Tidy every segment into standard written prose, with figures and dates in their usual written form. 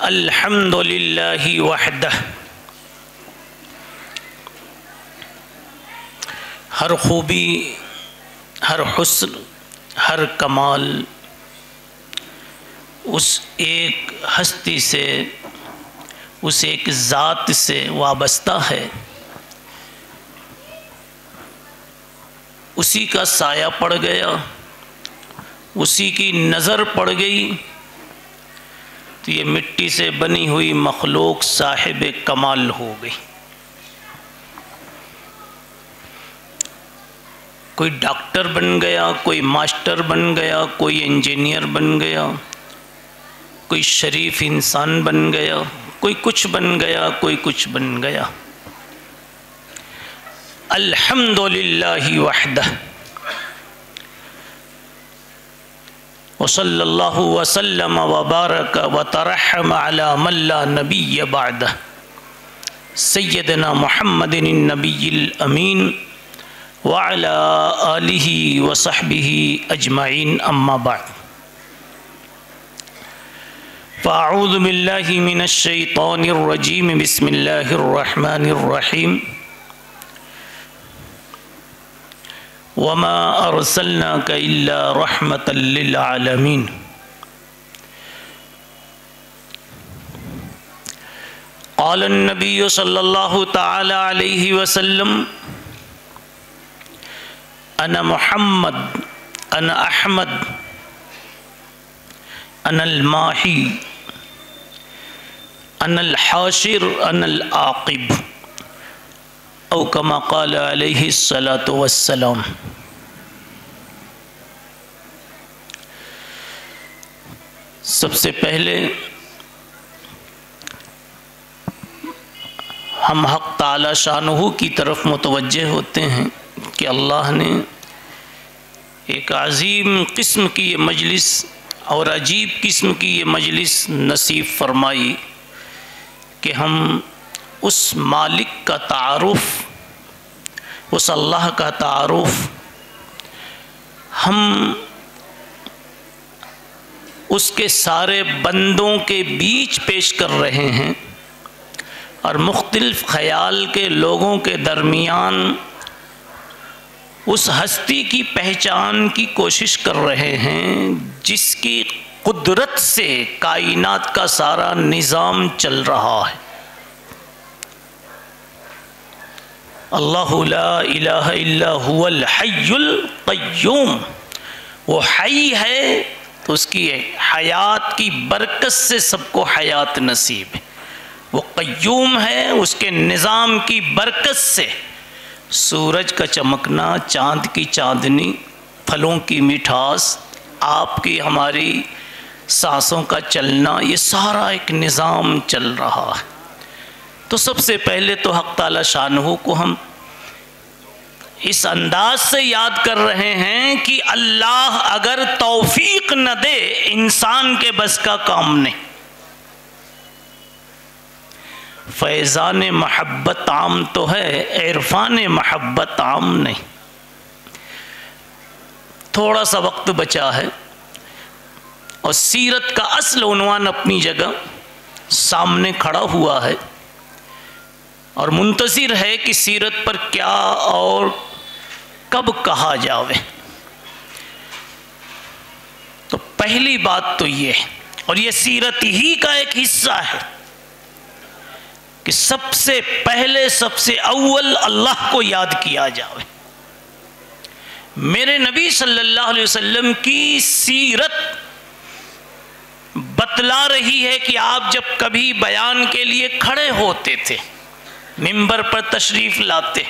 الحمد للہ وحدہ، ہر خوبی، ہر حسن، ہر کمال اس ایک ہستی سے، اس ایک ذات سے وابستہ ہے۔ اسی کا سایہ پڑ گیا، اسی کی نظر پڑ گئی تو یہ مٹی سے بنی ہوئی مخلوق صاحب کمال ہو گئی۔ کوئی ڈاکٹر بن گیا، کوئی ماسٹر بن گیا، کوئی انجینئر بن گیا، کوئی شریف انسان بن گیا، کوئی کچھ بن گیا، کوئی کچھ بن گیا۔ الحمدللہ وحدہ، وصلی اللہ وسلم وبارک وترحم علی من لا نبی بعدہ، سیدنا محمد النبی الامین وعلی آلہ وصحبہ اجمعین، اما بعد، فاعوذ باللہ من الشیطان الرجیم، بسم اللہ الرحمن الرحیم، وما ارسلناک الا رحمتا للعالمین۔ قال النبی صلی اللہ تعالی علیہ وسلم، انا محمد، انا احمد، انا الماحی، انا الحاشر، انا العاقب، او کما قال علیہ الصلاۃ والسلام۔ سب سے پہلے ہم حق تعالی شانہ کی طرف متوجہ ہوتے ہیں کہ اللہ نے ایک عظیم قسم کی یہ مجلس اور عجیب قسم کی یہ مجلس نصیب فرمائی کہ ہم اس مالک کا تعارف، اس اللہ کا تعارف ہم اس کے سارے بندوں کے بیچ پیش کر رہے ہیں، اور مختلف خیال کے لوگوں کے درمیان اس ہستی کی پہچان کی کوشش کر رہے ہیں جس کی قدرت سے کائنات کا سارا نظام چل رہا ہے۔ اللہ لا الہ الا هو الحی القیوم، وہ حی ہے تو اس کی حیات کی برکت سے سب کو حیات نصیب ہے، وہ قیوم ہے، اس کے نظام کی برکت سے سورج کا چمکنا، چاند کی چاندنی، پھلوں کی مٹھاس، آپ کی ہماری سانسوں کا چلنا، یہ سارا ایک نظام چل رہا ہے۔ تو سب سے پہلے تو حق تعالی شانہ کو ہم اس انداز سے یاد کر رہے ہیں کہ اللہ اگر توفیق نہ دے، انسان کے بس کا کام نہیں۔ فیضان محبت عام تو ہے، عرفان محبت عام نہیں۔ تھوڑا سا وقت بچا ہے اور سیرت کا اصل عنوان اپنی جگہ سامنے کھڑا ہوا ہے اور منتظر ہے کہ سیرت پر کیا اور کب کہا جاوے۔ تو پہلی بات تو یہ ہے، اور یہ سیرت ہی کا ایک حصہ ہے، کہ سب سے پہلے، سب سے اول اللہ کو یاد کیا جاوے۔ میرے نبی صلی اللہ علیہ وسلم کی سیرت بتلا رہی ہے کہ آپ جب کبھی بیان کے لیے کھڑے ہوتے تھے، منبر پر تشریف لاتے،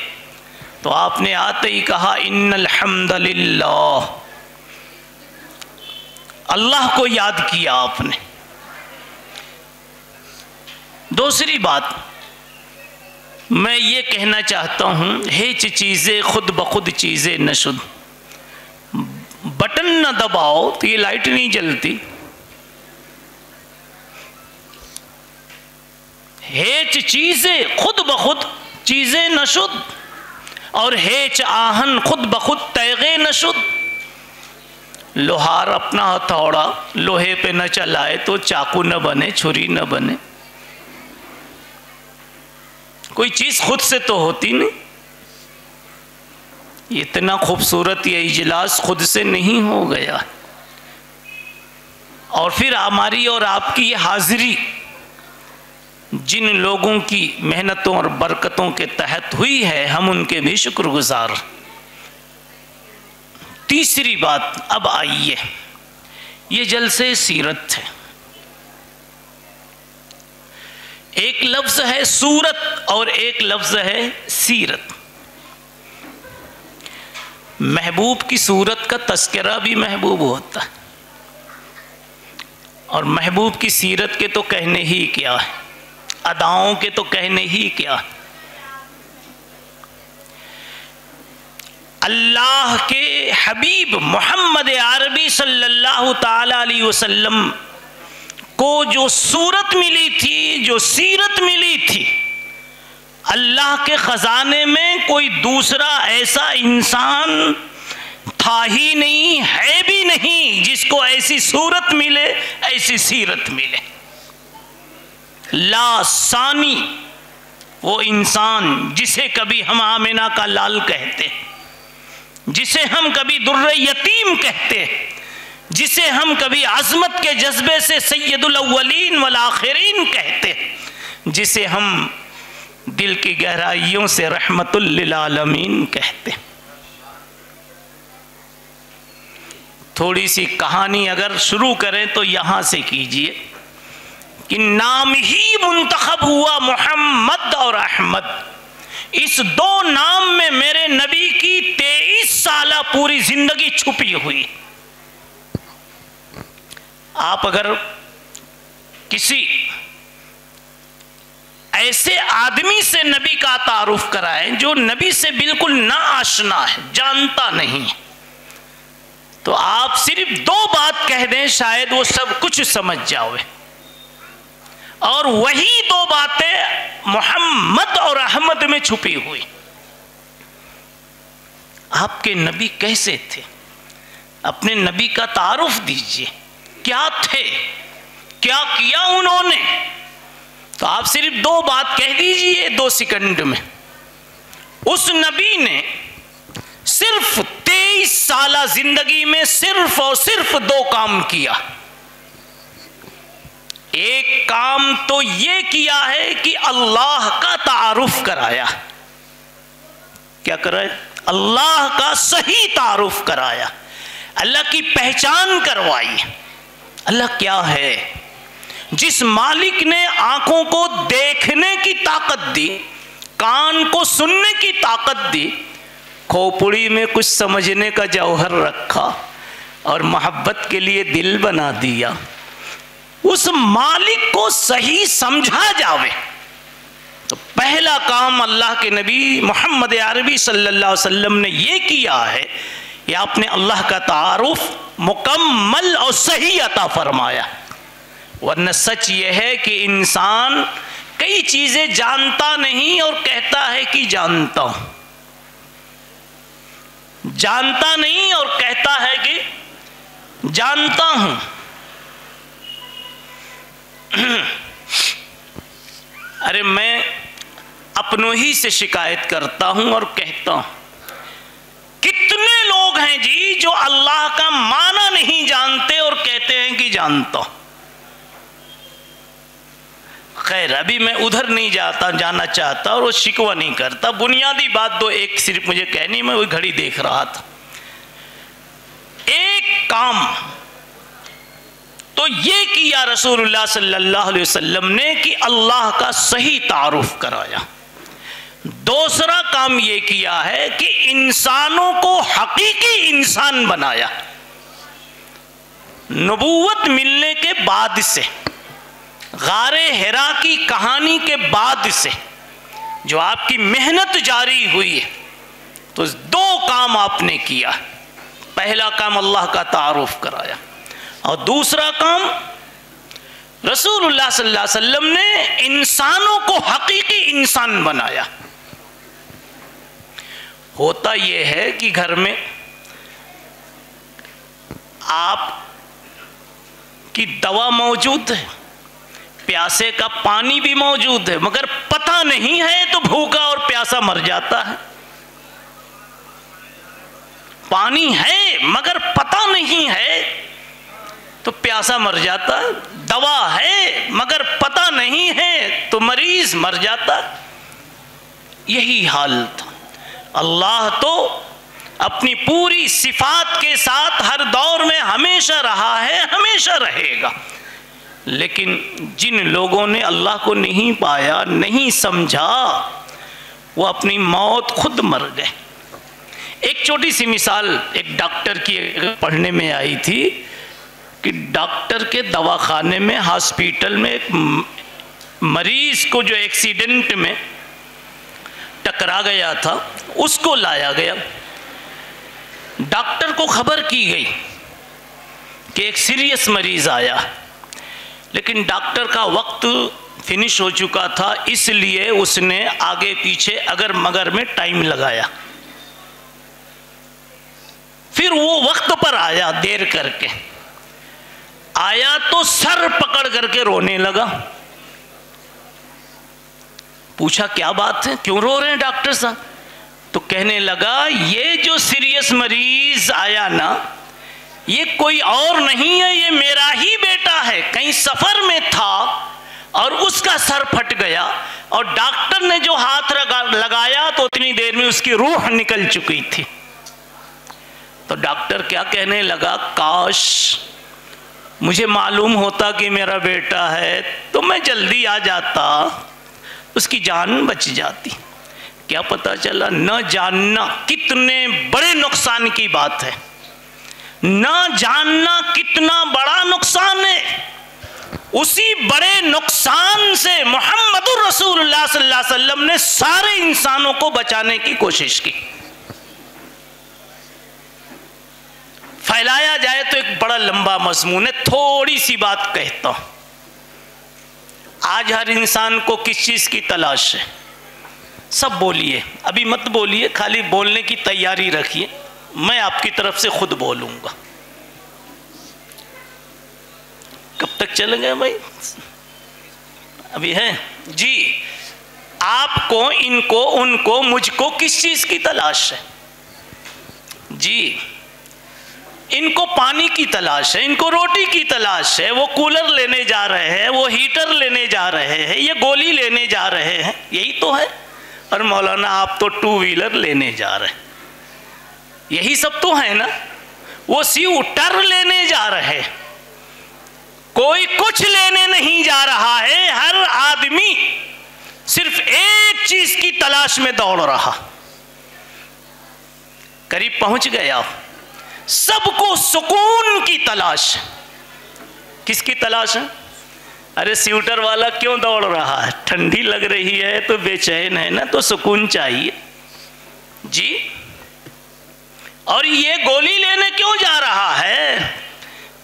تو آپ نے آتے ہی کہا ان الحمد للہ، اللہ کو یاد کیا آپ نے۔ دوسری بات میں یہ کہنا چاہتا ہوں، ہیچ چیزیں خود بخود چیزیں نہ شد، بٹن نہ دباؤ تو یہ لائٹ نہیں جلتی۔ ہیچ چیزیں خود بخود چیزیں نہ شد، اور ہیچ آہن خود بخود تیغے نہ شد، لوہار اپنا ہتھوڑا لوہے پہ نہ چلائے تو چاقو نہ بنے، چھری نہ بنے، کوئی چیز خود سے تو ہوتی نہیں۔ اتنا خوبصورت یہ اجلاس خود سے نہیں ہو گیا، اور پھر ہماری اور آپ کی یہ حاضری جن لوگوں کی محنتوں اور برکتوں کے تحت ہوئی ہے، ہم ان کے بھی شکر گزار۔ تیسری بات، اب آئیے، یہ جلسے سیرت ہے، ایک لفظ ہے سورت اور ایک لفظ ہے سیرت۔ محبوب کی صورت کا تذکرہ بھی محبوب ہوتا ہے، اور محبوب کی سیرت کے تو کہنے ہی کیا ہے، اداؤں کے تو کہنے ہی کیا ہے۔ اللہ کے حبیب محمد عربی صلی اللہ تعالی علیہ وسلم کو جو صورت ملی تھی، جو سیرت ملی تھی، اللہ کے خزانے میں کوئی دوسرا ایسا انسان تھا ہی نہیں، ہے بھی نہیں، جس کو ایسی صورت ملے، ایسی سیرت ملے۔ لا ثانی، وہ انسان جسے کبھی ہم آمنہ کا لال کہتے، جسے ہم کبھی در یتیم کہتے، جسے ہم کبھی عظمت کے جذبے سے سید الاولین والآخرین کہتے، جسے ہم دل کی گہرائیوں سے رحمت للعالمین کہتے۔ تھوڑی سی کہانی اگر شروع کریں تو یہاں سے کیجئے کہ نام ہی منتخب ہوا محمد اور احمد، اس دو نام میں میرے نبی کی 23 سالہ پوری زندگی چھپی ہوئی۔ آپ اگر کسی ایسے آدمی سے نبی کا تعارف کرائیں جو نبی سے بالکل نہ آشنا ہے، جانتا نہیں، تو آپ صرف 2 بات کہہ دیں، شاید وہ سب کچھ سمجھ جاؤ، اور وہی 2 باتیں محمد اور احمد میں چھپی ہوئی۔ آپ کے نبی کیسے تھے؟ اپنے نبی کا تعارف دیجئے، کیا تھے، کیا کیا انہوں نے؟ تو آپ صرف 2 بات کہہ دیجئے 2 سیکنڈ میں۔ اس نبی نے صرف 23 سالہ زندگی میں صرف اور صرف 2 کام کیا۔ ایک کام تو یہ کیا ہے کہ اللہ کا تعارف کرایا۔ کیا کرایا؟ اللہ کا صحیح تعارف کرایا، اللہ کی پہچان کروائی۔ اللہ کیا ہے؟ جس مالک نے آنکھوں کو دیکھنے کی طاقت دی، کان کو سننے کی طاقت دی، کھوپڑی میں کچھ سمجھنے کا جوہر رکھا اور محبت کے لیے دل بنا دیا، اس مالک کو صحیح سمجھا جاوے، تو پہلا کام اللہ کے نبی محمد عربی صلی اللہ علیہ وسلم نے یہ کیا ہے کہ آپ نے اللہ کا تعارف مکمل اور صحیح عطا فرمایا۔ ورنہ سچ یہ ہے کہ انسان کئی چیزیں جانتا نہیں اور کہتا ہے کہ جانتا ہوں، جانتا نہیں اور کہتا ہے کہ جانتا ہوں۔ ارے میں اپنوں ہی سے شکایت کرتا ہوں اور کہتا ہوں، کتنے لوگ ہیں جی جو اللہ کا معنی نہیں جانتے اور کہتے ہیں کہ جانتا ہوں۔ خیر ابھی میں ادھر نہیں جانا چاہتا اور وہ شکوہ نہیں کرتا، بنیادی بات 2 ایک صرف مجھے کہنی، میں وہی گھڑی دیکھ رہا تھا۔ ایک کام تو یہ کیا رسول اللہ صلی اللہ علیہ وسلم نے کہ اللہ کا صحیح تعارف کرایا۔ دوسرا کام یہ کیا ہے کہ انسانوں کو حقیقی انسان بنایا۔ نبوت ملنے کے بعد سے، غار حرا کی کہانی کے بعد سے جو آپ کی محنت جاری ہوئی ہے، تو 2 کام آپ نے کیا۔ پہلا کام اللہ کا تعارف کرایا، اور دوسرا کام رسول اللہ صلی اللہ علیہ وسلم نے انسانوں کو حقیقی انسان بنایا۔ ہوتا یہ ہے کہ گھر میں آپ کی دوا موجود ہے، پیاسے کا پانی بھی موجود ہے، مگر پتہ نہیں ہے تو بھوکا اور پیاسا مر جاتا ہے۔ پانی ہے مگر پتہ نہیں ہے تو پیاسا مر جاتا ہے، دوا ہے مگر پتہ نہیں ہے تو مریض مر جاتا ہے۔ یہی حال تھا۔ اللہ تو اپنی پوری صفات کے ساتھ ہر دور میں ہمیشہ رہا ہے، ہمیشہ رہے گا، لیکن جن لوگوں نے اللہ کو نہیں پایا، نہیں سمجھا، وہ اپنی موت خود مر گئے۔ ایک چھوٹی سی مثال ایک ڈاکٹر کی پڑھنے میں آئی تھی کہ ڈاکٹر کے دواخانے میں، ہاسپیٹل میں ایک مریض کو جو ایکسیڈنٹ میں ٹکرا گیا تھا اس کو لایا گیا۔ ڈاکٹر کو خبر کی گئی کہ ایک سیریس مریض آیا، لیکن ڈاکٹر کا وقت فنش ہو چکا تھا، اس لیے اس نے آگے پیچھے اگر مگر میں ٹائم لگایا۔ پھر وہ وقت پر آیا، دیر کر کے آیا تو سر پکڑ کر کے رونے لگا۔ پوچھا کیا بات ہے، کیوں رو رہے ہیں ڈاکٹر صاحب؟ تو کہنے لگا یہ جو سیریس مریض آیا نا، یہ کوئی اور نہیں ہے، یہ میرا ہی بیٹا ہے، کہیں سفر میں تھا اور اس کا سر پھٹ گیا اور ڈاکٹر نے جو ہاتھ لگایا تو اتنی دیر میں اس کی روح نکل چکی تھی۔ تو ڈاکٹر کیا کہنے لگا، کاش مجھے معلوم ہوتا کہ میرا بیٹا ہے تو میں جلدی آ جاتا، اس کی جان بچ جاتی۔ کیا پتا چلا، نہ جاننا کتنے بڑے نقصان کی بات ہے، نہ جاننا کتنا بڑا نقصان ہے۔ اسی بڑے نقصان سے محمد رسول اللہ صلی اللہ علیہ وسلم نے سارے انسانوں کو بچانے کی کوشش کی۔ پھیلایا جائے تو ایک بڑا لمبا مضمون ہے، تھوڑی سی بات کہتا ہوں۔ آج ہر انسان کو کس چیز کی تلاش ہے؟ سب بولیے، ابھی مت بولیے، خالی بولنے کی تیاری رکھیے، میں آپ کی طرف سے خود بولوں گا۔ کب تک چلیں گے بھائی؟ ابھی ہے جی۔ آپ کو، ان کو، ان کو، مجھ کو کس چیز کی تلاش ہے؟ جی، ان کو پانی کی تلاش ہے، ان کو روٹی کی تلاش ہے، وہ کولر لینے جا رہے ہیں، وہ ہیٹر لینے جا رہے ہیں، یہ گولی لینے جا رہے ہیں، یہی تو ہے۔ اور مولانا آپ تو 2 ویلر لینے جا رہے ہیں، یہی سب تو ہے نا۔ وہ سیوٹر لینے جا رہے، کوئی کچھ لینے نہیں جا رہا ہے، ہر آدمی صرف ایک چیز کی تلاش میں دوڑ رہا۔ قریب پہنچ گیا، سب کو سکون کی تلاش۔ کس کی تلاش ہے؟ ارے سیوٹر والا کیوں دوڑ رہا ہے؟ ٹھنڈی لگ رہی ہے تو بے چین ہے نا، تو سکون چاہیے جی۔ اور یہ گولی لینے کیوں جا رہا ہے؟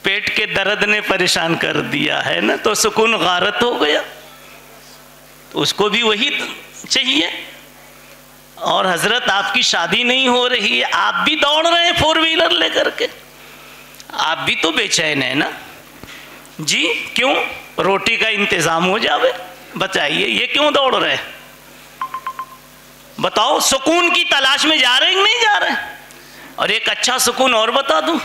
پیٹ کے درد نے پریشان کر دیا ہے نا، تو سکون غارت ہو گیا، تو اس کو بھی وہی چاہیے۔ اور حضرت آپ کی شادی نہیں ہو رہی ہے، آپ بھی دوڑ رہے ہیں 4 ویلر لے کر کے، آپ بھی تو بے چین ہے نا جی۔ کیوں؟ روٹی کا انتظام ہو جاوے، بتائیے یہ کیوں دوڑ رہے؟ بتاؤ، سکون کی تلاش میں جا رہے ہیں نہیں جا رہے؟ اور ایک اچھا سکون اور بتا دوں،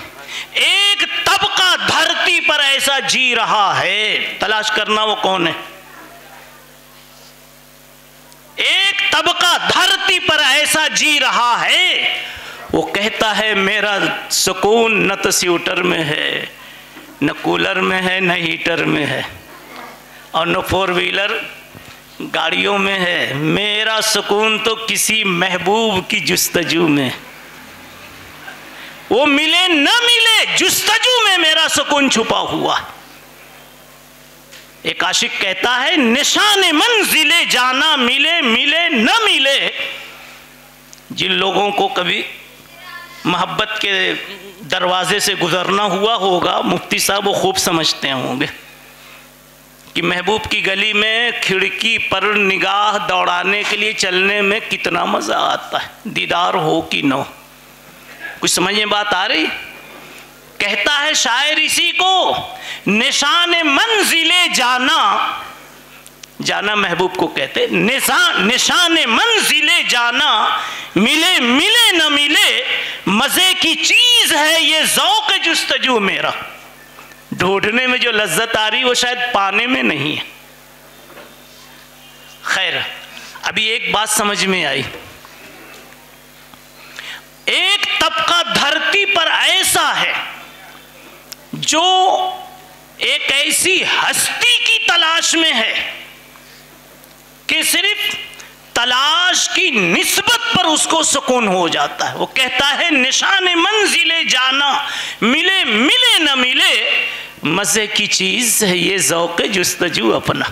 ایک طبقہ دھرتی پر ایسا جی رہا ہے، تلاش کرنا وہ کون ہے؟ ایک طبقہ دھرتی پر ایسا جی رہا ہے، وہ کہتا ہے میرا سکون نہ تو سیوٹر میں ہے، نہ کولر میں ہے، نہ ہیٹر میں ہے، اور نہ 4 ویلر گاڑیوں میں ہے، میرا سکون تو کسی محبوب کی جستجو میں۔ وہ ملے نہ ملے، جستجو میں میرا سکون چھپا ہوا۔ ایک عاشق کہتا ہے نشان منزل جانا ملے ملے نہ ملے۔ جن لوگوں کو کبھی محبت کے دروازے سے گزرنا ہوا ہوگا، مفتی صاحب وہ خوب سمجھتے ہوں گے کہ محبوب کی گلی میں کھڑکی پر نگاہ دوڑانے کے لیے چلنے میں کتنا مزہ آتا ہے، دیدار ہو کہ نہ ہو۔ کچھ سمجھ میں بات آ رہی؟ کہتا ہے شاعر اسی کو، نشان منزل جانا، جانا محبوب کو کہتے، نشان منزل جانا، ملے ملے نہ ملے مزے کی چیز ہے یہ ذوق جستجو میرا۔ ڈھونڈنے میں جو لذت آ رہی وہ شاید پانے میں نہیں ہے۔ خیر، ابھی ایک بات سمجھ میں آئی، ایک طبقہ دھرتی پر ایسا ہے جو ایک ایسی ہستی کی تلاش میں ہے کہ صرف تلاش کی نسبت پر اس کو سکون ہو جاتا ہے۔ وہ کہتا ہے نشان منزل جانا، ملے ملے نہ ملے مزے کی چیز ہے یہ ذوق جستجو اپنا۔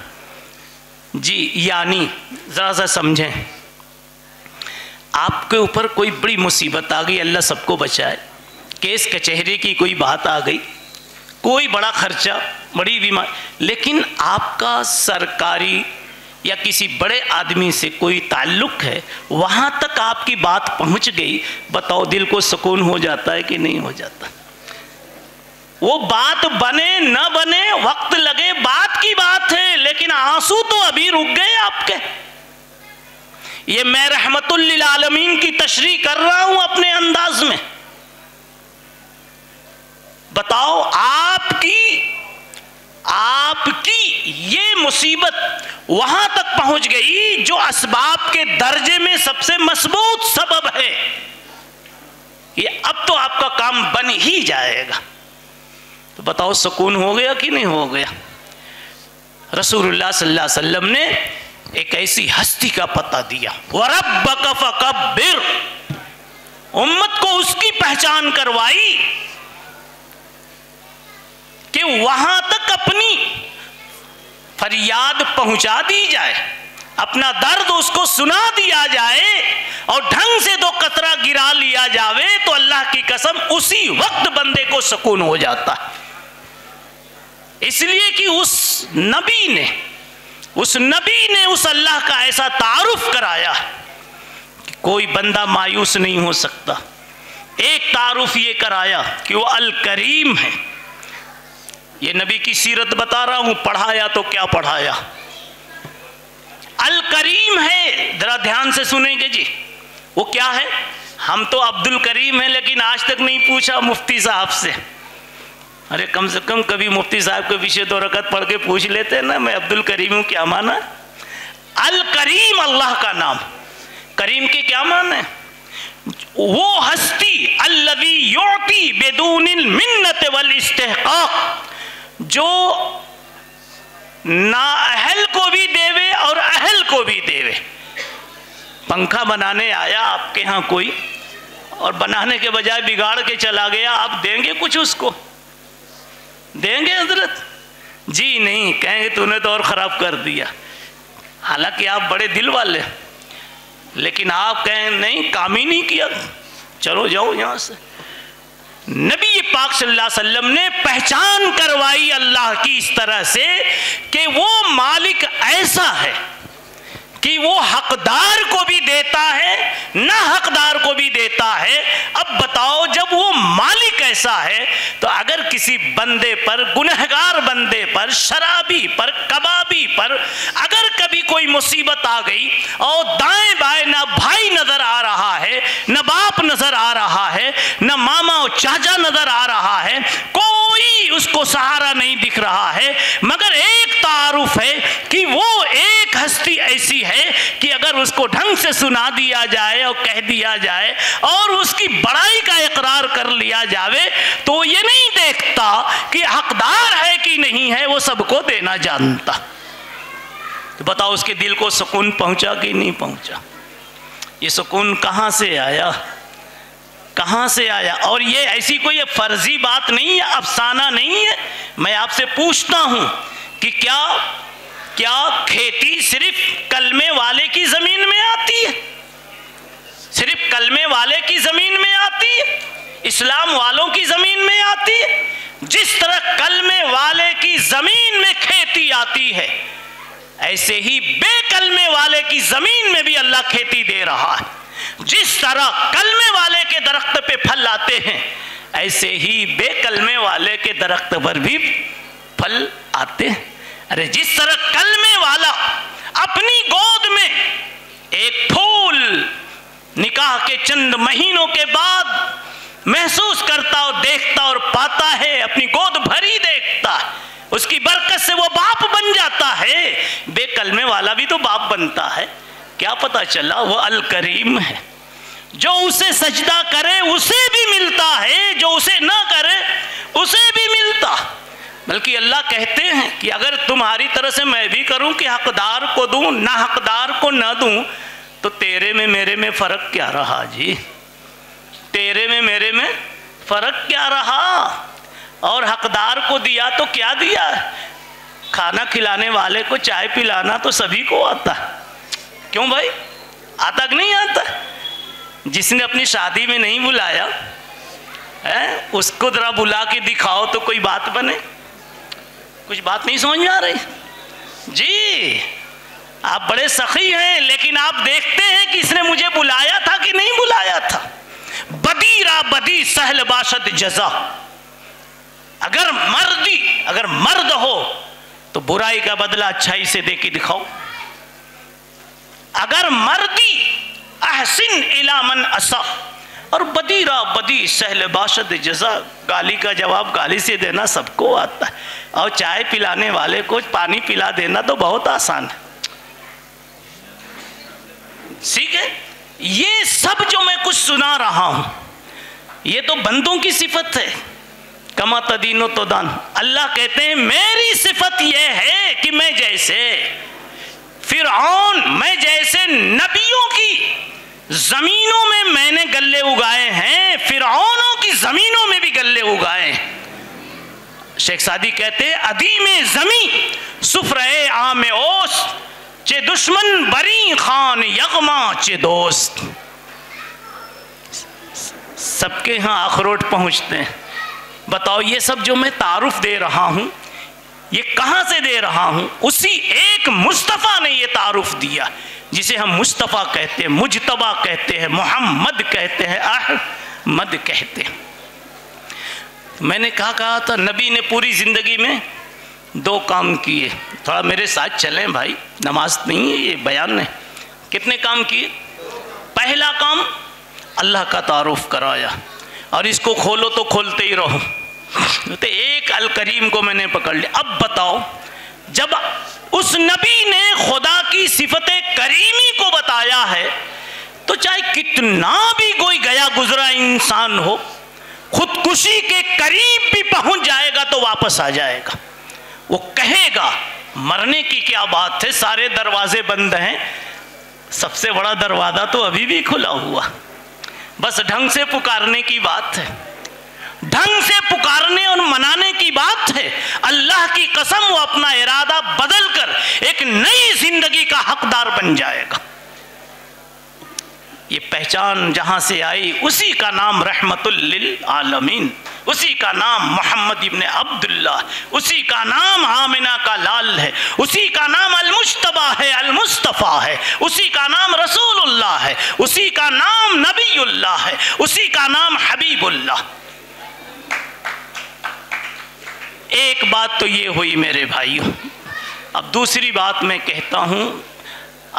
جی یعنی ذرا سا سمجھیں، آپ کے اوپر کوئی بڑی مصیبت آ گئی، اللہ سب کو بچائے، کیس کچہری کی کوئی بات آ گئی، کوئی بڑا خرچہ، بڑی بیماری، لیکن آپ کا سرکاری یا کسی بڑے آدمی سے کوئی تعلق ہے، وہاں تک آپ کی بات پہنچ گئی، بتاؤ دل کو سکون ہو جاتا ہے کہ نہیں ہو جاتا؟ وہ بات بنے نہ بنے، وقت لگے، بات کی بات ہے، لیکن آنسو تو ابھی رک گئے آپ کے۔ یہ میں رحمت للعالمین کی تشریح کر رہا ہوں اپنے انداز میں۔ بتاؤ آپ کی یہ مصیبت وہاں تک پہنچ گئی جو اسباب کے درجے میں سب سے مضبوط سبب ہے، یہ اب تو آپ کا کام بن ہی جائے گا، تو بتاؤ سکون ہو گیا کہ نہیں ہو گیا؟ رسول اللہ صلی اللہ علیہ وسلم نے ایک ایسی ہستی کا پتہ دیا، وَرَبَّكَ فَكَبِّرْ، امت کو اس کی پہچان کروائی کہ وہاں تک اپنی فریاد پہنچا دی جائے، اپنا درد اس کو سنا دیا جائے اور ڈھنگ سے دو قطرہ گرا لیا جاوے تو اللہ کی قسم اسی وقت بندے کو سکون ہو جاتا ہے۔ اس لیے کہ اس نبی نے اس اللہ کا ایسا تعارف کرایا کہ کوئی بندہ مایوس نہیں ہو سکتا۔ ایک تعارف یہ کرایا کہ وہ الکریم ہے۔ یہ نبی کی سیرت بتا رہا ہوں، پڑھایا تو کیا پڑھایا، الکریم ہے۔ ذرا دھیان سے سنیں گے جی، وہ کیا ہے؟ ہم تو عبد الکریم ہیں، لیکن آج تک نہیں پوچھا مفتی صاحب سے۔ ارے کم سے کم کبھی مفتی صاحب کے پیچھے 2 رکعت پڑھ کے پوچھ لیتے ہیں نا، میں عبد الکریم ہوں، کیا معنی ہے؟ الکریم اللہ کا نام، کریم کے کیا معنی ہے؟ وہ ہستی الذی یعطی بدون المنت والاستحقاق، جو نااہل کو بھی دیوے اور اہل کو بھی دیوے۔ پنکھا بنانے آیا آپ کے ہاں کوئی اور بنانے کے بجائے بگاڑ کے چلا گیا، آپ دیں گے کچھ اس کو؟ دیں گے حضرت؟ جی نہیں، کہیں گے تو نے تو اور خراب کر دیا۔ حالانکہ آپ بڑے دل والے، لیکن آپ کہیں نہیں، کام ہی نہیں کیا، چلو جاؤ یہاں سے۔ نبی پاک صلی اللہ علیہ وسلم نے پہچان کروائی اللہ کی اس طرح سے کہ وہ مالک ایسا ہے کہ وہ حقدار کو بھی دیتا ہے، نہ حقدار کو بھی دیتا ہے۔ اب بتاؤ جب وہ مالک ایسا ہے تو اگر کسی بندے پر، گنہگار بندے پر، شرابی پر، کبابی پر اگر کبھی کوئی مصیبت آ گئی اور دائیں بائیں نہ بھائی نظر آ رہا ہے، نہ باپ نظر آ رہا ہے، نہ ماما اور چاچا نظر آ رہا ہے، کوئی اس کو سہارا نہیں دکھ رہا ہے، مگر ایک تعارف ہے کہ وہ ایک ہستی ایسی ہے کہ اگر اس کو ڈھنگ سے سنا دیا جائے اور کہہ دیا جائے اور اس کی بڑائی کا اقرار کر لیا جاوے تو یہ نہیں دیکھتا کہ حقدار ہے کہ نہیں ہے، وہ سب کو دینا جانتا۔ تو بتاؤ اس کے دل کو سکون پہنچا کہ نہیں پہنچا؟ یہ سکون کہاں سے آیا؟ کہاں سے آیا؟ اور یہ ایسی کوئی فرضی بات نہیں ہے، افسانہ نہیں ہے۔ میں آپ سے پوچھتا ہوں کہ کیا کھیتی صرف کلمے والے کی زمین میں آتی ہے؟ صرف کلمے والے کی زمین میں آتی ہے؟ اسلام والوں کی زمین میں آتی ہے؟ جس طرح کلمے والے کی زمین میں کھیتی آتی ہے، ایسے ہی بے کلمے والے کی زمین میں بھی اللہ کھیتی دے رہا ہے۔ جس طرح کلمے والے کے درخت پہ پھل آتے ہیں، ایسے ہی بے کلمے والے کے درخت پر بھی پھل آتے ہیں۔ ارے جس طرح کلمے والا اپنی گود میں ایک پھول نکاح کے چند مہینوں کے بعد محسوس کرتا اور دیکھتا اور پاتا ہے، اپنی گود بھری دیکھتا ہے، اس کی برکت سے وہ باپ بن جاتا ہے، بے کلمے والا بھی تو باپ بنتا ہے۔ کیا پتا چلا؟ وہ الکریم ہے، جو اسے سجدہ کرے اسے بھی ملتا ہے، جو اسے نہ کرے اسے بھی ملتا۔ بلکہ اللہ کہتے ہیں کہ اگر تمہاری طرح سے میں بھی کروں کہ حقدار کو دوں، نہ حقدار کو نہ دوں، تو تیرے میں میرے میں فرق کیا رہا جی؟ تیرے میں میرے میں فرق کیا رہا؟ اور حقدار کو دیا تو کیا دیا؟ کھانا کھلانے والے کو چائے پلانا تو سبھی کو آتا ہے، کیوں بھائی؟ آتا کہ نہیں آتا؟ جس نے اپنی شادی میں نہیں بلایا اس کو ذرا بلا کے دکھاؤ تو کوئی بات بنے۔ کچھ بات نہیں سمجھ میں آ رہی جی؟ آپ بڑے سخی ہیں، لیکن آپ دیکھتے ہیں کہ اس نے مجھے بلایا تھا کہ نہیں بلایا تھا۔ بدی را بدی سہل باشد جزا، اگر مرد ہو تو برائی کا بدلہ اچھائی سے دے کے دکھاؤ۔ اگر مردی احسن الی من اسا، اور بدی را بدی سہل باشد جزا، گالی کا جواب گالی سے دینا سب کو آتا ہے، اور چائے پلانے والے کو پانی پلا دینا تو بہت آسان ہے۔ ٹھیک ہے، یہ سب جو میں کچھ سنا رہا ہوں یہ تو بندوں کی صفت ہے۔ کما تدین و تدان، اللہ کہتے ہیں میری صفت یہ ہے کہ میں جیسے فرعون، میں جیسے نبیوں کی زمینوں میں نے گلے اگائے ہیں، فرعونوں کی زمینوں میں بھی گلے اگائے ہیں۔ شیخ سعدی کہتے ہیں ادیم زمین سفرے عام اوس، چے دشمن بری خان یغما چے دوست۔ سب کے ہاں اخروٹ پہنچتے ہیں۔ بتاؤ یہ سب جو میں تعارف دے رہا ہوں یہ کہاں سے دے رہا ہوں؟ اسی ایک مصطفیٰ نے یہ تعارف دیا جسے ہم مصطفیٰ کہتے ہیں، مجتبیٰ کہتے ہیں، محمد کہتے ہیں، احمد کہتے ہیں۔ میں نے کہا تھا نبی نے پوری زندگی میں 2 کام کیے، تھوڑا میرے ساتھ چلیں بھائی، نماز نہیں ہے یہ بیان ہے۔ کتنے کام کیے؟ پہلا کام اللہ کا تعارف کرایا، اور اس کو کھولو تو کھولتے ہی رہو۔ تو ایک الکریم کو میں نے پکڑ لیا۔ اب بتاؤ جب اس نبی نے خدا کی صفت کریمی کو بتایا ہے تو چاہے کتنا بھی کوئی گیا گزرا انسان ہو، خودکشی کے قریب بھی پہنچ جائے گا تو واپس آ جائے گا۔ وہ کہے گا مرنے کی کیا بات ہے، سارے دروازے بند ہیں، سب سے بڑا دروازہ تو ابھی بھی کھلا ہوا، بس ڈھنگ سے پکارنے کی بات ہے، ڈھنگ سے پکارنے اور منانے کی بات ہے۔ اللہ کی قسم وہ اپنا ارادہ بدل کر ایک نئی زندگی کا حقدار بن جائے گا۔ یہ پہچان جہاں سے آئی، اسی کا نام رحمت للعالمین، اسی کا نام محمد ابن عبداللہ، اسی کا نام آمنہ کا لال ہے، اسی کا نام المجتبیٰ ہے، المصطفیٰ ہے، اسی کا نام رسول اللہ ہے، اسی کا نام نبی اللہ ہے، اسی کا نام حبیب اللہ۔ ایک بات تو یہ ہوئی میرے بھائیوں، اب دوسری بات میں کہتا ہوں،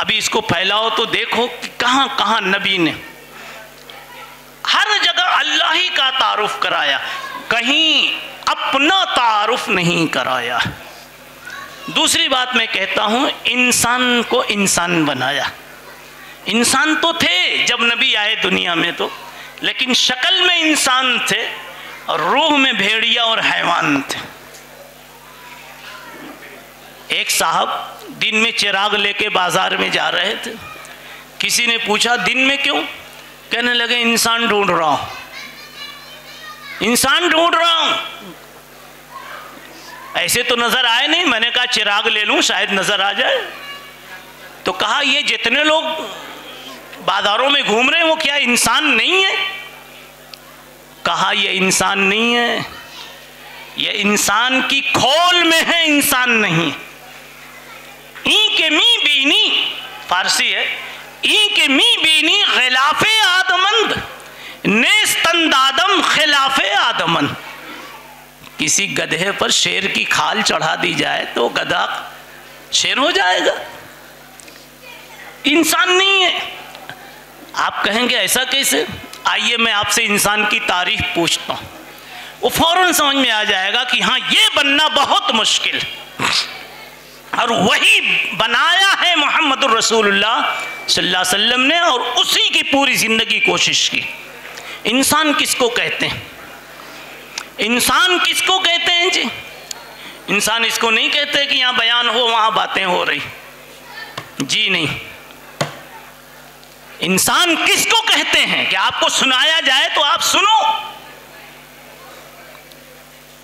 ابھی اس کو پھیلاؤ تو دیکھو کہ کہاں کہاں نبی نے ہر جگہ اللہ ہی کا تعارف کرایا، کہیں اپنا تعارف نہیں کرایا۔ دوسری بات میں کہتا ہوں، انسان کو انسان بنایا۔ انسان تو تھے جب نبی آئے دنیا میں تو، لیکن شکل میں انسان تھے اور روح میں بھیڑیا اور حیوان تھے۔ ایک صاحب دن میں چراغ لے کے بازار میں جا رہے تھے، کسی نے پوچھا دن میں کیوں؟ کہنے لگے انسان ڈھونڈ رہا ہوں، انسان ڈھونڈ رہا ہوں۔ ایسے تو نظر آئے نہیں، میں نے کہا چراغ لے لوں شاید نظر آ جائے، تو کہا یہ جتنے لوگ بازاروں میں گھوم رہے ہیں وہ کیا انسان نہیں ہے؟ کہا یہ انسان نہیں ہے، یہ انسان کی کھول میں ہے، انسان نہیں۔ این کے می بینی، فارسی ہے، این کے می بینی غلاف آدمند، نیستند آدم خلاف آدمن. کسی گدھے پر شیر کی کھال چڑھا دی جائے تو گدھا شیر ہو جائے گا، انسان نہیں ہے. آپ کہیں گے ایسا کیسے؟ آئیے میں آپ سے انسان کی تعریف پوچھتا ہوں، وہ فوراً سمجھ میں آ جائے گا کہ ہاں یہ بننا بہت مشکل، اور وہی بنایا ہے محمد الرسول اللہ صلی اللہ علیہ وسلم نے، اور اسی کی پوری زندگی کوشش کی. انسان کس کو کہتے ہیں؟ انسان کس کو کہتے ہیں جی؟ انسان اس کو نہیں کہتے کہ یہاں بیان ہو وہاں باتیں ہو رہی، جی نہیں. انسان کس کو کہتے ہیں کہ آپ کو سنایا جائے تو آپ سنو،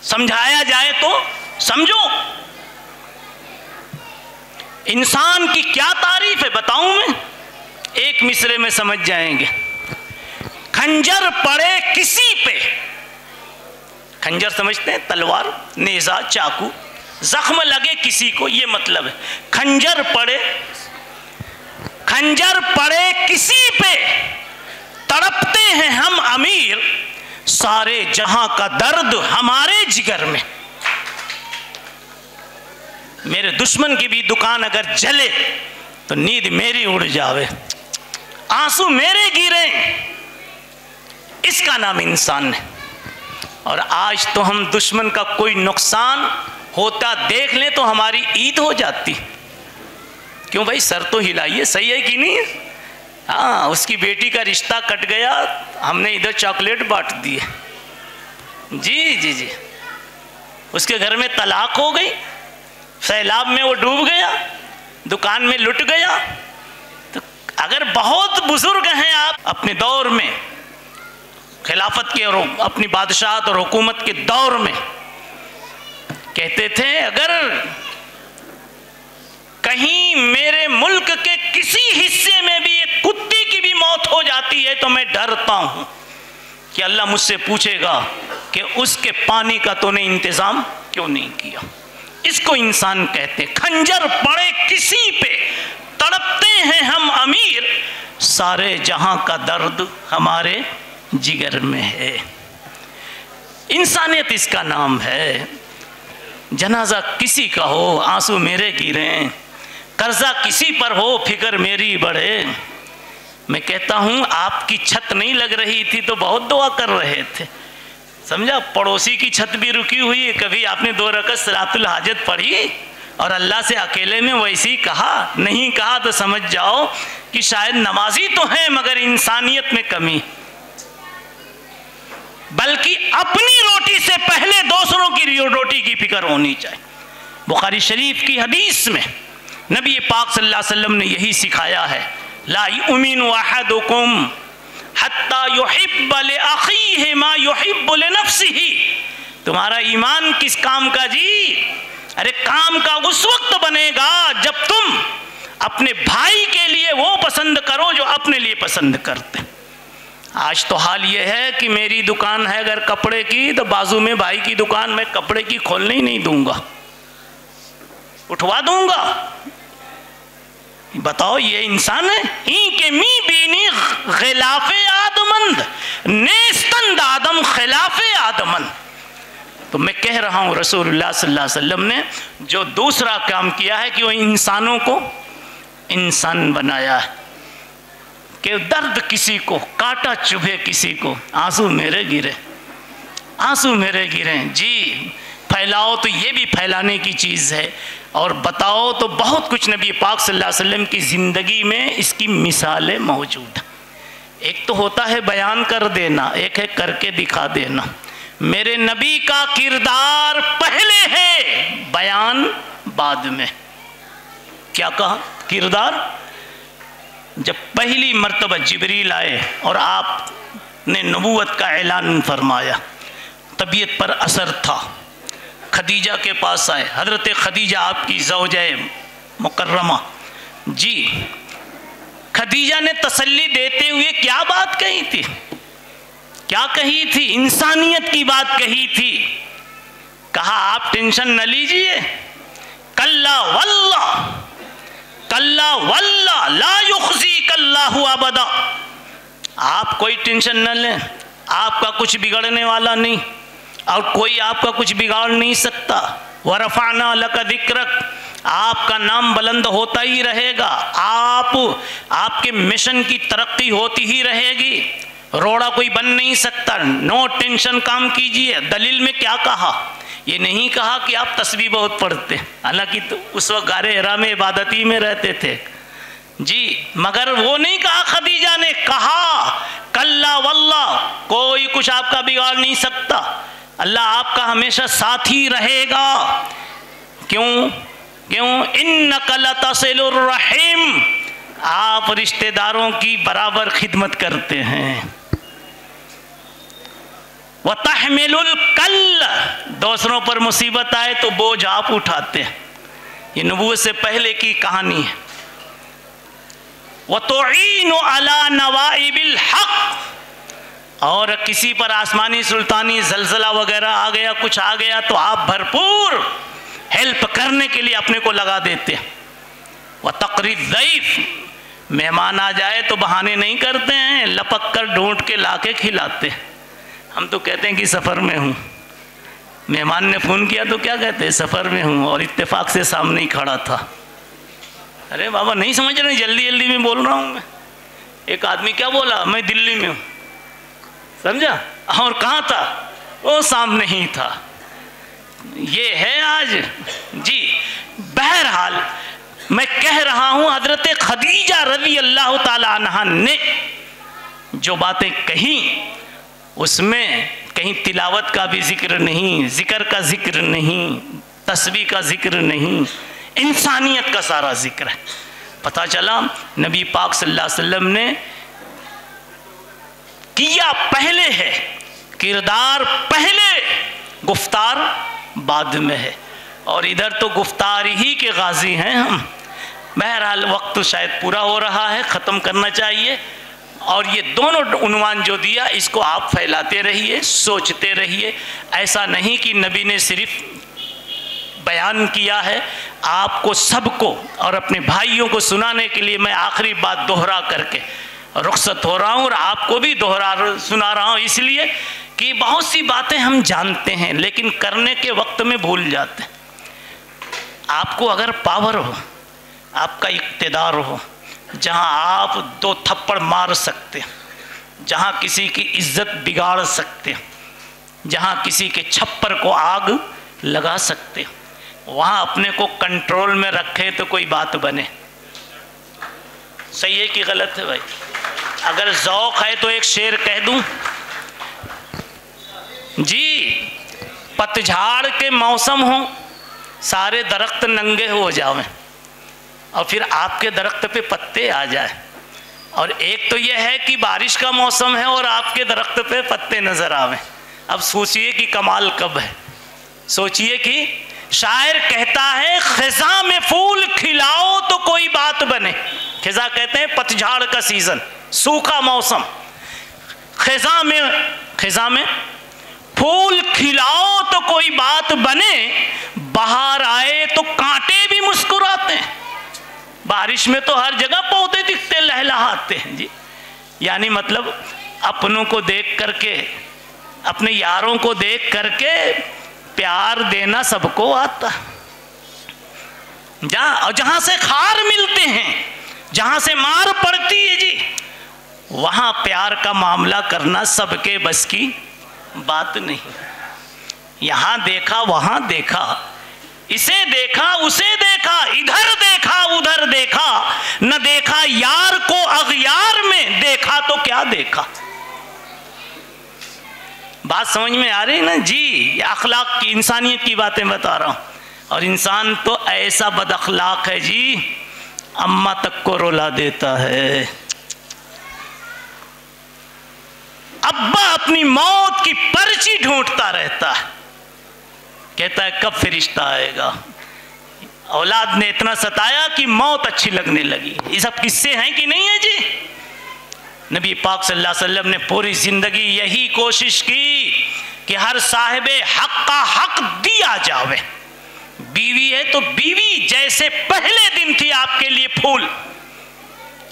سمجھایا جائے تو سمجھو. انسان کی کیا تعریف ہے بتاؤں میں؟ ایک مصرے میں سمجھ جائیں گے. کھنجر پڑے کسی پہ، کھنجر سمجھتے ہیں؟ تلوار، نیزہ، چاقو. زخم لگے کسی کو، یہ مطلب ہے. کھنجر پڑے کسی پہ، تڑپتے ہیں ہم امیر، سارے جہاں کا درد ہمارے جگر میں. میرے دشمن کی بھی دکان اگر جلے تو نیند میری اڑ جاوے، آنسو میرے گریں. اس کا نام انسان ہے. اور آج تو ہم دشمن کا کوئی نقصان ہوتا دیکھ لیں تو ہماری عید ہو جاتی. کیوں بھائی؟ سر تو ہلائیے، صحیح ہے کہ نہیں؟ ہاں، اس کی بیٹی کا رشتہ کٹ گیا، ہم نے ادھر چاکلیٹ بانٹ دیے. جی اس کے گھر میں طلاق ہو گئی، سیلاب میں وہ ڈوب گیا، دکان میں لٹ گیا. تو اگر بہت بزرگ ہیں آپ اپنے دور میں، خلافت کے اور اپنی بادشاہت اور حکومت کے دور میں، کہتے تھے اگر کہیں میرے ملک کے کسی حصے میں بھی ایک کتے کی بھی موت ہو جاتی ہے تو میں ڈرتا ہوں کہ اللہ مجھ سے پوچھے گا کہ اس کے پانی کا تو نے انتظام کیوں نہیں کیا. اس کو انسان کہتے ہیں. کھنجر پڑے کسی پہ، تڑپتے ہیں ہم امیر، سارے جہاں کا درد ہمارے جگر میں ہے. انسانیت اس کا نام ہے. جنازہ کسی کا ہو آنسو میرے گریں، قرضہ کسی پر ہو فکر میری بڑھے. میں کہتا ہوں آپ کی چھت نہیں لگ رہی تھی تو بہت دعا کر رہے تھے، سمجھا؟ پڑوسی کی چھت بھی رکی ہوئی ہے. کبھی آپ نے 2 رکعت صلاۃ الحاجت پڑھی اور اللہ سے اکیلے میں ویسے ہی کہا؟ نہیں کہا تو سمجھ جاؤ کہ شاید نمازی تو ہیں مگر انسانیت میں کمی، بلکہ اپنی روٹی سے پہلے دوسروں کی روٹی کی فکر ہونی چاہیے. بخاری شریف کی حدیث میں نبی پاک صلی اللہ علیہ وسلم نے یہی سکھایا ہے، لا یؤمن احدکم حتی یحب لأخیہ ما یحب لنفسہ. تمہارا ایمان کس کام کا جی؟ ارے کام کا اس وقت بنے گا جب تم اپنے بھائی کے لیے وہ پسند کرو جو اپنے لیے پسند کرتے. آج تو حال یہ ہے کہ میری دکان ہے اگر کپڑے کی تو بازو میں بھائی کی دکان میں کپڑے کی کھولنے ہی نہیں دوں گا، اٹھوا دوں گا. بتاؤ یہ انسان ہے؟ ہی کے می بینی خلاف آدمند، نیستند آدم خلاف آدمند. تو میں کہہ رہا ہوں رسول اللہ صلی اللہ علیہ وسلم نے جو دوسرا کام کیا ہے کہ وہ انسانوں کو انسان بنایا ہے، کہ درد کسی کو، کانٹا چبھے کسی کو، آنسو میرے گرے، آنسو میرے گریں. جی پھیلاؤ تو یہ بھی پھیلانے کی چیز ہے، اور بتاؤ تو بہت کچھ. نبی پاک صلی اللہ علیہ وسلم کی زندگی میں اس کی مثالیں موجود ہیں. ایک تو ہوتا ہے بیان کر دینا، ایک ہے کر کے دکھا دینا. میرے نبی کا کردار پہلے ہے، بیان بعد میں. کیا کہا؟ کردار. جب پہلی مرتبہ جبریل آئے اور آپ نے نبوت کا اعلان فرمایا، طبیعت پر اثر تھا، خدیجہ کے پاس آئے. حضرت خدیجہ آپ کی زوجہ مکرمہ، جی خدیجہ نے تسلی دیتے ہوئے کیا بات کہی تھی؟ کیا کہی تھی؟ انسانیت کی بات کہی تھی. کہا آپ ٹینشن نہ لیجئے، کلا واللہ لا یخزیک اللہ ابدا. آپ کوئی ٹینشن نہ لیں، آپ کا کچھ بگڑنے والا نہیں اور کوئی آپ کا کچھ بگاڑ نہیں سکتا۔ وَرَفَعْنَا لَكَ ذِكْرَكَ، آپ کا نام بلند ہوتا ہی رہے گا، آپ کے مشن کی ترقی ہوتی ہی رہے گی، روڑا کوئی بن نہیں سکتا۔ نو ٹینشن کام کیجئے۔ دلیل میں کیا کہا؟ یہ نہیں کہا کہ آپ تسبیح بہت پڑھتے، حالانکہ اس وقت غار حرا میں عبادتی میں رہتے تھے جی، مگر وہ نہیں کہا خدیجہ نے، کہا کلا واللہ کوئی کچھ آپ کا بگاڑ نہیں سکتا، اللہ آپ کا ہمیشہ ساتھ ہی رہے گا۔ کیوں؟ انک لتصل الرحم، آپ رشتہ داروں کی برابر خدمت کرتے ہیں۔ وتحمل الکل، دوسروں پر مصیبت آئے تو بوجھ آپ اٹھاتے ہیں، یہ نبوت سے پہلے کی کہانی ہے۔ وتعین علی نوائب الحق، اور کسی پر آسمانی سلطانی زلزلہ وغیرہ آ گیا، کچھ آ گیا تو آپ بھرپور ہیلپ کرنے کے لیے اپنے کو لگا دیتے ہیں۔ وتقری الضیف، مہمان آ جائے تو بہانے نہیں کرتے ہیں، لپک کر ڈھونڈ کے لا کے کھلاتے ہیں۔ ہم تو کہتے ہیں کہ سفر میں ہوں، مہمان نے فون کیا تو کیا کہتے ہیں؟ سفر میں ہوں، اور اتفاق سے سامنے ہی کھڑا تھا۔ ارے بابا نہیں سمجھ رہے، جلدی جلدی میں بول رہا ہوں میں۔ ایک آدمی کیا بولا؟ میں دلی میں ہوں، سمجھا؟ اور کہاں تھا؟ وہ سامنے ہی تھا۔ یہ ہے آج جی۔ بہرحال میں کہہ رہا ہوں، حضرت خدیجہ رضی اللہ تعالی عنہا نے جو باتیں کہیں، اس میں کہیں تلاوت کا بھی ذکر نہیں، ذکر کا ذکر نہیں، تسبیح کا ذکر نہیں، انسانیت کا سارا ذکر ہے۔ پتہ چلا نبی پاک صلی اللہ علیہ وسلم نے کیا پہلے ہے، کردار پہلے، گفتار بعد میں ہے، اور ادھر تو گفتار ہی کے غازی ہیں ہم۔ بہرحال وقت شاید پورا ہو رہا ہے، ختم کرنا چاہیے، اور یہ دونوں عنوان جو دیا اس کو آپ پھیلاتے رہیے، سوچتے رہیے۔ ایسا نہیں کہ نبی نے صرف بیان کیا ہے، آپ کو سب کو اور اپنے بھائیوں کو سنانے کے لیے میں آخری بات دوہرا کر کے رخصت ہو رہا ہوں، اور آپ کو بھی سنا رہا ہوں، اس لیے کہ بہت سی باتیں ہم جانتے ہیں لیکن کرنے کے وقت میں بھول جاتے ہیں۔ آپ کو اگر پاور ہو، آپ کا اقتدار ہو، جہاں آپ 2 تھپڑ مار سکتے ہیں، جہاں کسی کی عزت بگاڑ سکتے ہیں، جہاں کسی کے چھپر کو آگ لگا سکتے ہیں، وہاں اپنے کو کنٹرول میں رکھے تو کوئی بات بنے۔ صحیح ہے کہ غلط ہے بھائی؟ اگر ذوق ہے تو ایک شعر کہہ دوں جی۔ پتجھاڑ کے موسم ہوں، سارے درخت ننگے ہو جاویں، اور پھر آپ کے درخت پہ پتے آ جائیں، اور ایک تو یہ ہے کہ بارش کا موسم ہے اور آپ کے درخت پہ پتے نظر آویں۔ اب سوچئے کہ کمال کب ہے، سوچئے کہ شاعر کہتا ہے خزاں میں پھول کھلاؤ تو کوئی بات بنے۔ خزاں کہتے ہیں پتجھاڑ کا سیزن، سوکھا موسم۔ خزاں میں پھول کھلاؤ تو کوئی بات بنے، بہار آئے تو کانٹے بھی مسکراتے ہیں۔ بارش میں تو ہر جگہ پودے دکھتے لہلہاتے ہیں جی، یعنی مطلب اپنوں کو دیکھ کر کے، اپنے یاروں کو دیکھ کر کے پیار دینا سب کو آتا، جہاں سے خار ملتے ہیں، جہاں سے مار پڑتی ہے جی، وہاں پیار کا معاملہ کرنا سب کے بس کی بات نہیں۔ یہاں دیکھا وہاں دیکھا، اسے دیکھا اسے دیکھا، ادھر دیکھا ادھر دیکھا، نہ دیکھا یار کو اغیار میں، دیکھا تو کیا دیکھا۔ بات سمجھ میں آ رہی نا جی؟ یہ اخلاق کی، انسانیت کی باتیں بتا رہا ہوں، اور انسان تو ایسا بد اخلاق ہے جی، اماں تک کو رلا دیتا ہے۔ ابا اپنی موت کی پرچی ڈھونڈتا رہتا ہے، کہتا ہے کب فرشتہ آئے گا۔ اولاد نے اتنا ستایا کہ موت اچھی لگنے لگی۔ یہ سب قصے ہیں کہ نہیں ہے جی؟ نبی پاک صلی اللہ علیہ وسلم نے پوری زندگی یہی کوشش کی کہ ہر صاحب حق کا حق دیا جاوے۔ بیوی ہے تو بیوی جیسے پہلے دن تھی آپ کے لیے پھول،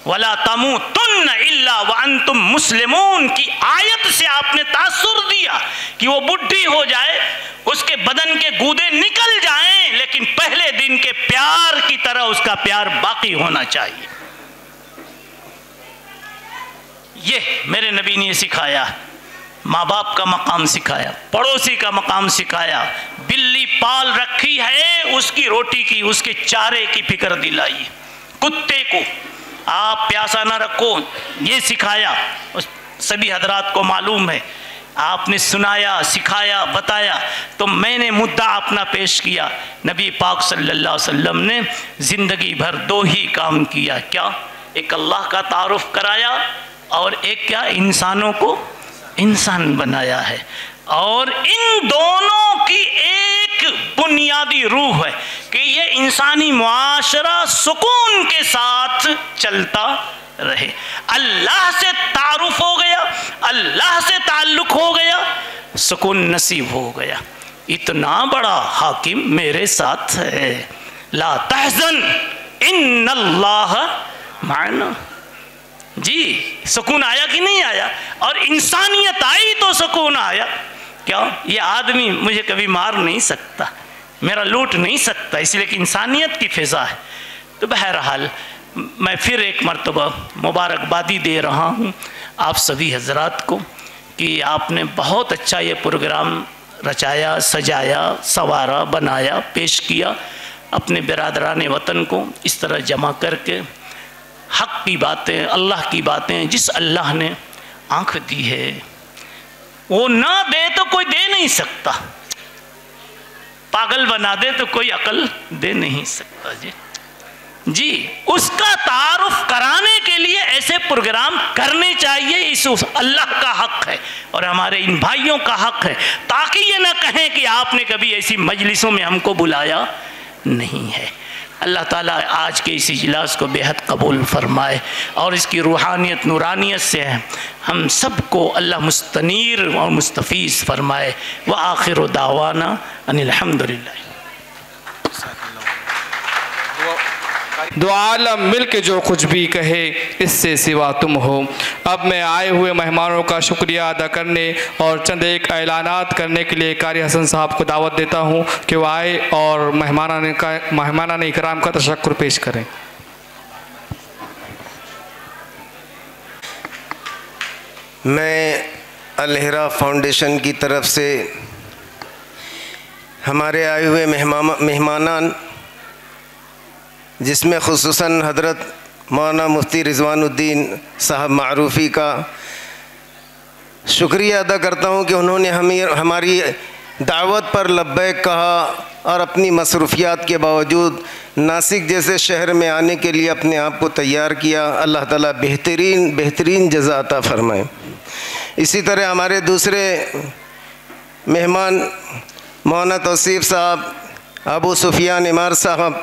وَلَا تَمُوتُنَّ إِلَّا وَأَنْتُمْ مُسْلِمُونَ کی آیت سے آپ نے تاثر دیا کہ وہ بڈھی ہو جائے، اس کے بدن کے گودے نکل جائیں، لیکن پہلے دن کے پیار کی طرح اس کا پیار باقی ہونا چاہیے۔ یہ میرے نبی نے سکھایا، ماں باپ کا مقام سکھایا، پڑوسی کا مقام سکھایا، بلی پال رکھی ہے اس کی روٹی کی، اس کے چارے کی فکر دلائی، کتے کو آپ پیاسا نہ رکھو یہ سکھایا۔ سبھی حضرات کو معلوم ہے، آپ نے سنایا، سکھایا، بتایا، تو میں نے مدعا اپنا پیش کیا۔ نبی پاک صلی اللہ علیہ وسلم نے زندگی بھر دو ہی کام کیا، کیا؟ ایک اللہ کا تعارف کرایا، اور ایک کیا؟ انسانوں کو انسان بنایا ہے۔ اور ان دونوں کی ایک بنیادی روح ہے کہ یہ انسانی معاشرہ سکون کے ساتھ چلتا رہے۔ اللہ سے تعارف ہو گیا، اللہ سے تعلق ہو گیا، سکون نصیب ہو گیا۔ اتنا بڑا حاکم میرے ساتھ ہے، لا تحزن ان اللہ معنا۔ جی سکون آیا کہ نہیں آیا؟ اور انسانیت آئی تو سکون آیا۔ کیا؟ یہ آدمی مجھے کبھی مار نہیں سکتا، میرا لوٹ نہیں سکتا، اس لیے کہ انسانیت کی فضا ہے۔ تو بہرحال میں پھر ایک مرتبہ مبارکبادی دے رہا ہوں آپ سبھی حضرات کو کہ آپ نے بہت اچھا یہ پروگرام رچایا، سجایا، سنوارا، بنایا، پیش کیا۔ اپنے برادران وطن کو اس طرح جمع کر کے حق کی باتیں، اللہ کی باتیں، جس اللہ نے آنکھ دی ہے وہ نہ دے تو کوئی دے نہیں سکتا، پاگل بنا دے تو کوئی عقل دے نہیں سکتا۔ جی اس کا تعارف کرانے کے لیے ایسے پروگرام کرنے چاہیے، اس اللہ کا حق ہے اور ہمارے ان بھائیوں کا حق ہے، تاکہ یہ نہ کہیں کہ آپ نے کبھی ایسی مجلسوں میں ہم کو بلایا نہیں ہے۔ اللہ تعالیٰ آج کے اس اجلاس کو بے حد قبول فرمائے اور اس کی روحانیت نورانیت سے ہم سب کو اللہ مستنیر اور مستفیض فرمائے۔ وآخر دعوانا ان الحمدللہ۔ دو عالم مل کے جو کچھ بھی کہے اس سے سوا تم ہو۔ اب میں آئے ہوئے مہمانوں کا شکریہ ادا کرنے اور چند ایک اعلانات کرنے کے لیے قاری حسن صاحب کو دعوت دیتا ہوں کہ وہ آئے اور مہمانان اکرام کا تشکر پیش کریں۔ میں الہرا فاؤنڈیشن کی طرف سے ہمارے آئے ہوئے مہمانان، جس میں خصوصاً حضرت مولانا مفتی رضوان الدین صاحب معروفی کا شکریہ ادا کرتا ہوں کہ انہوں نے ہماری دعوت پر لبیک کہا اور اپنی مصروفیات کے باوجود ناسک جیسے شہر میں آنے کے لیے اپنے آپ کو تیار کیا۔ اللہ تعالیٰ بہترین جزا عطا فرمائے۔ اسی طرح ہمارے دوسرے مہمان مولانا توصیف صاحب، ابو سفیان امار صاحب،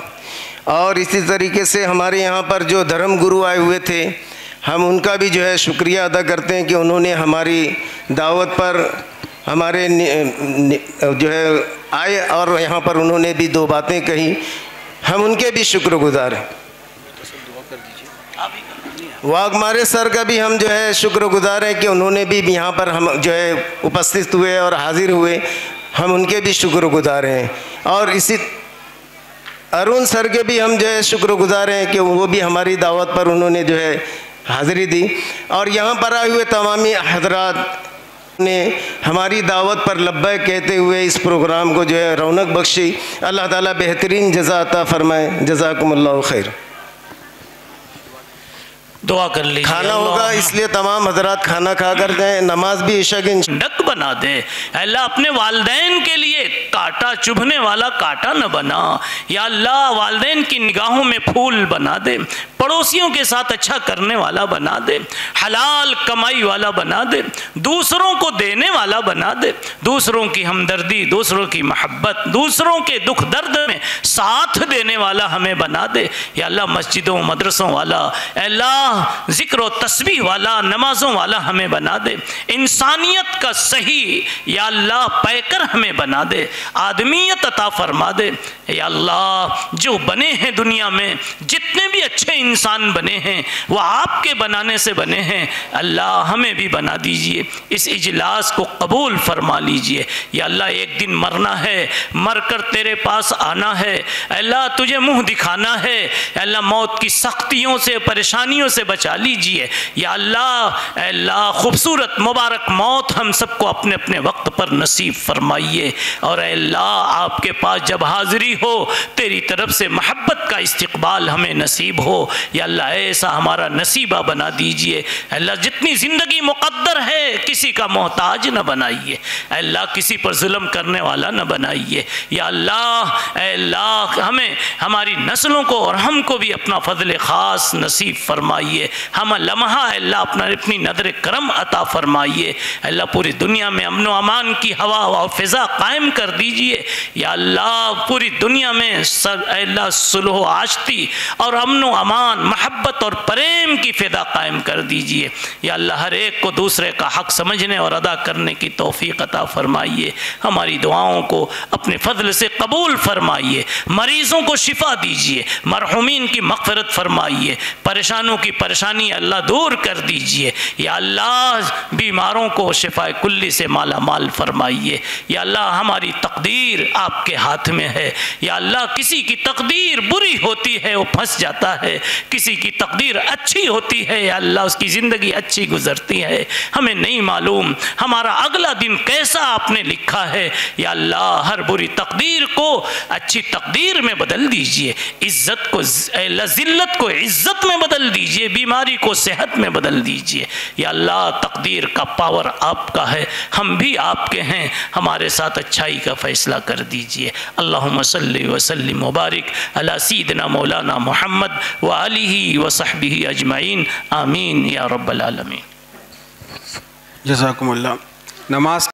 اور اسی طریقے سے ہمارے یہاں پر جو دھرم گرو آئے ہوئے تھے، ہم ان کا بھی جو ہے شکریہ ادا کرتے ہیں کہ انہوں نے ہماری دعوت پر ہمارے جو ہے آئے اور یہاں پر انہوں نے بھی دو باتیں کہی، ہم ان کے بھی شکر گزار ہیں۔ واگمارے سر کا بھی ہم جو ہے شکر گزار ہیں کہ انہوں نے بھی یہاں پر ہم جو ہے اپستھت ہوئے اور حاضر ہوئے، ہم ان کے بھی شکر گزار ہیں۔ اور اسی ارون سر کے بھی ہم جو ہے شکر گزار ہیں کہ وہ بھی ہماری دعوت پر انہوں نے جو ہے حاضری دی، اور یہاں پر آئے ہوئے تمامی حضرات نے ہماری دعوت پر لبیک کہتے ہوئے اس پروگرام کو جو ہے رونق بخشی۔ اللہ تعالیٰ بہترین جزا عطا فرمائے۔ جزاکم اللہ خیر۔ دعا کر لیجیے۔ کھانا ہوگا اس لیے تمام حضرات کھانا کھا کر جائیں، نماز بھی عشاء کی ڈک بنا دے۔ اللہ اپنے والدین کے لیے کانٹا چبھنے والا کانٹا نہ بنا، یا اللہ والدین کی نگاہوں میں پھول بنا دے، پڑوسیوں کے ساتھ اچھا کرنے والا بنا دے، حلال کمائی والا بنا دے، دوسروں کو دینے والا بنا دے، دوسروں کی ہمدردی، دوسروں کی محبت، دوسروں کے دکھ درد میں ساتھ دینے والا ہمیں بنا دے۔ یا اللہ مسجدوں مدرسوں والا، اے اللہ ذکر و تسبیح والا، نمازوں والا ہمیں بنا دے، انسانیت کا صحیح یا اللہ پیکر ہمیں بنا دے، آدمیت عطا فرما دے۔ یا اللہ جو بنے ہیں دنیا میں، جتنے بھی اچھے انسان بنے ہیں وہ آپ کے بنانے سے بنے ہیں، اللہ ہمیں بھی بنا دیجئے، اس اجلاس کو قبول فرما لیجئے۔ یا اللہ ایک دن مرنا ہے، مر کر تیرے پاس آنا ہے، اللہ تجھے منہ دکھانا ہے، اللہ موت کی سختیوں سے پریشانیوں سے بچا لیجئے۔ یا اللہ خوبصورت مبارک موت ہم سب کو اپنے اپنے وقت پر نصیب فرمائیے، اور اے اللہ آپ کے پاس جب حاضری ہو تیری طرف سے محبت کا استقبال ہمیں نصیب ہو۔ یا اللہ ایسا ہمارا نصیبہ بنا دیجئے۔ اے اللہ جتنی زندگی مقدر ہے کسی کا محتاج نہ بنائیے، اے اللہ کسی پر ظلم کرنے والا نہ بنائیے۔ یا اللہ اے اللہ ہمیں ہماری نسلوں کو اور ہم کو بھی اپنا فضل خاص نصیب فرمائیے، ہم لمحہ اے اللہ اپنی نظر کرم عطا فرمائیے۔ اے اللہ پوری دنیا میں امن و امان کی ہوا اور فضا قائم کر دیجئے۔ یا اللہ پوری دنیا میں اے اللہ صلح و آشتی اور امن و امان محبت اور پریم کی فضا قائم کر دیجئے۔ یا اللہ ہر ایک کو دوسرے کا حق سمجھنے اور ادا کرنے کی توفیق عطا فرمائیے، ہماری دعاؤں کو اپنے فضل سے قبول فرمائیے، مریضوں کو شفا دیجئے، مرحومین کی مغفرت فرمائیے، پریشانوں کی پریشانی اللہ دور کر دیجئے۔ یا اللہ بیماروں کو شفا کلی سے مالا مال فرمائیے۔ یا اللہ ہماری تقدیر آپ کے ہاتھ میں ہے، یا اللہ کسی کی تقدیر بری ہوتی ہے وہ پھنس جاتا ہے، کسی کی تقدیر اچھی ہوتی ہے یا اللہ اس کی زندگی اچھی گزرتی ہے، ہمیں نہیں معلوم ہمارا اگلا دن کیسا آپ نے لکھا ہے۔ یا اللہ ہر بری تقدیر کو اچھی تقدیر میں بدل دیجئے، عزت کو ذلت کو عزت میں بدل دیجئے، بیماری کو صحت میں بدل دیجئے۔ یا اللہ تقدیر کا پاور آپ کا ہے، ہم بھی آپ کے ہیں، ہمارے ساتھ اچھائی کا فیصلہ کر دیجئے۔ اللہم صلی وسلم وبارک علی سیدنا مولانا محمد وآلہ وصحبہ اجمعین، آمین یا رب العالمین۔ جزاکم اللہ۔ نماز